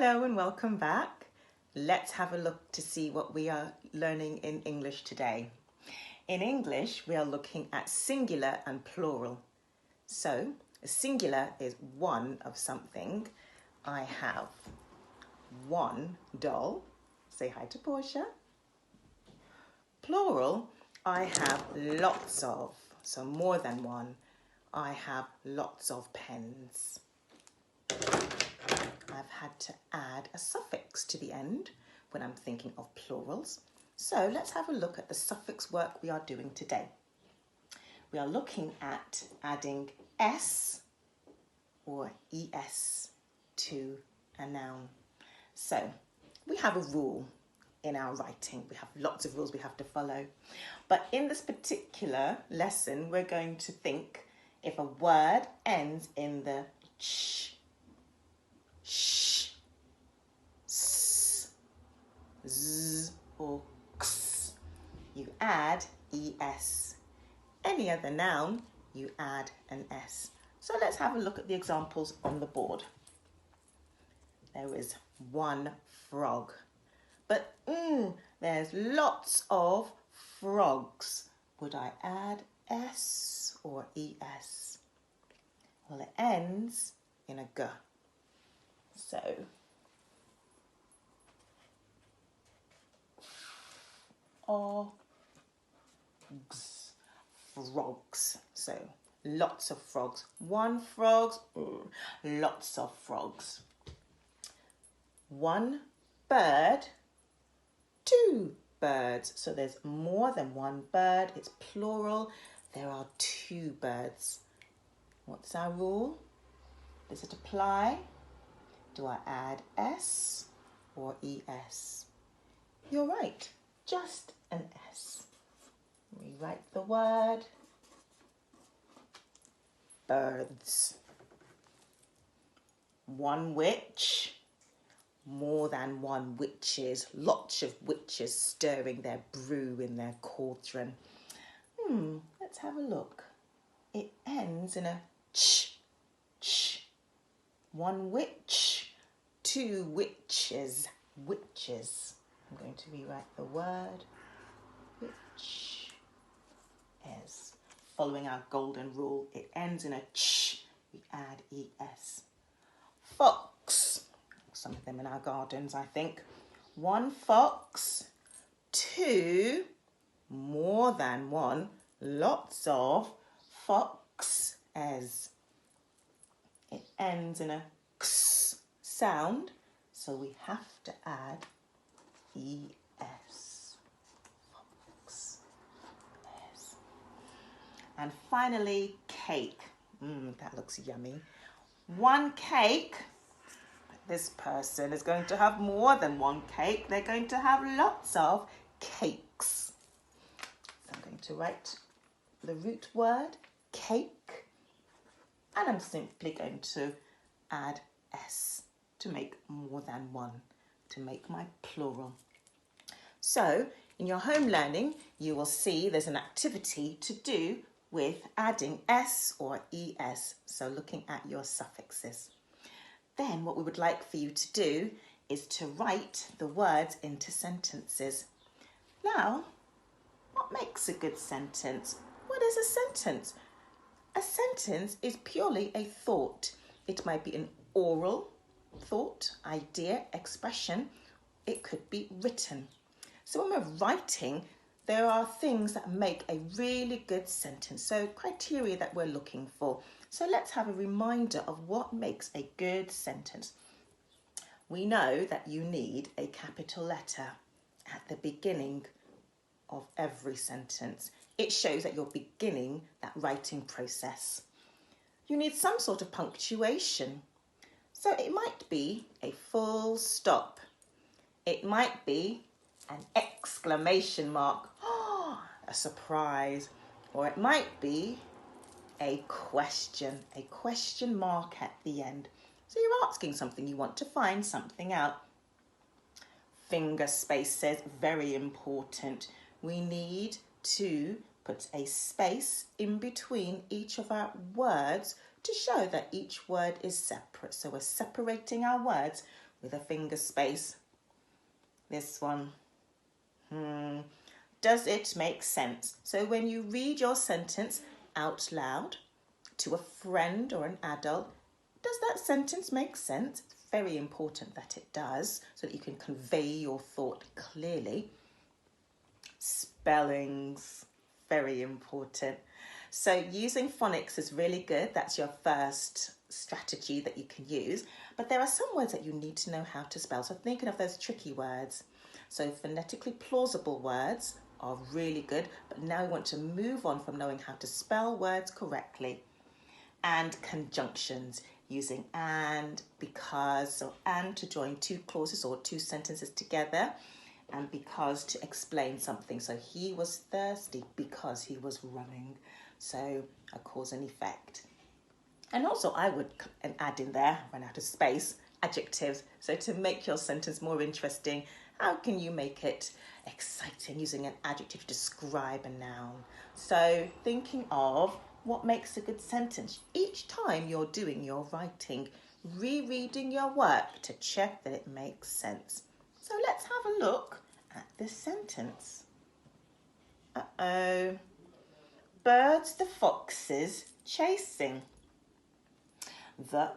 Hello and welcome back. Let's have a look to see what we are learning in English today. In English, we are looking at singular and plural. So, a singular is one of something. I have one doll. Say hi to Portia. Plural, I have lots of. So more than one. I have lots of pens. I've had to add a suffix to the end when I'm thinking of plurals. So let's have a look at the suffix work we are doing today. We are looking at adding s or es to a noun. So we have a rule in our writing. We have lots of rules we have to follow. But in this particular lesson, we're going to think if a word ends in the ch, sh, s, z, or x, you add es. Any other noun, you add an s. So let's have a look at the examples on the board. There is one frog, but there's lots of frogs. Would I add s or es? Well, it ends in a g. So, frogs. So, lots of frogs. One frog, lots of frogs. One bird, two birds. So there's more than one bird. It's plural. There are two birds. What's our rule? Does it apply? Do I add s or es? You're right, just an s. Rewrite the word. Birds. One witch. More than one witches. Lots of witches stirring their brew in their cauldron. Let's have a look. It ends in a ch, ch. One witch, two witches, witches. I'm going to rewrite the word. Witch is. Following our golden rule, it ends in a ch. We add es. Fox. Some of them in our gardens, I think. One fox, two, more than one, lots of foxes. It ends in a x sound, so we have to add es. Fox. Es. And finally, cake. That looks yummy. One cake. This person is going to have more than one cake. They're going to have lots of cakes. So I'm going to write the root word, cake, and I'm simply going to add s to make more than one, to make my plural. So in your home learning, you will see there's an activity to do with adding s or es, so looking at your suffixes. Then what we would like for you to do is to write the words into sentences. Now, what makes a good sentence? What is a sentence? A sentence is purely a thought. It might be an oral thought, idea, expression. It could be written. So when we're writing, there are things that make a really good sentence. So criteria that we're looking for. So let's have a reminder of what makes a good sentence. We know that you need a capital letter at the beginning of every sentence. It shows that you're beginning that writing process. You need some sort of punctuation. So it might be a full stop. It might be an exclamation mark, a surprise, or it might be a question mark at the end. So you're asking something, you want to find something out. Finger spaces, very important. We need to put a space in between each of our words to show that each word is separate. So we're separating our words with a finger space. This one. Does it make sense? So when you read your sentence out loud to a friend or an adult, does that sentence make sense? It's very important that it does, so that you can convey your thought clearly. Spellings, very important. So using phonics is really good. That's your first strategy that you can use. But there are some words that you need to know how to spell. So thinking of those tricky words. So phonetically plausible words are really good. But now we want to move on from knowing how to spell words correctly. And conjunctions, using and, because, so and to join two clauses or two sentences together, and because to explain something. So he was thirsty because he was running. So a cause and effect. And also I would add in there, run out of space, adjectives. So to make your sentence more interesting, how can you make it exciting using an adjective to describe a noun? So thinking of what makes a good sentence. Each time you're doing your writing, rereading your work to check that it makes sense. So let's have a look at this sentence. Birds the foxes chasing. The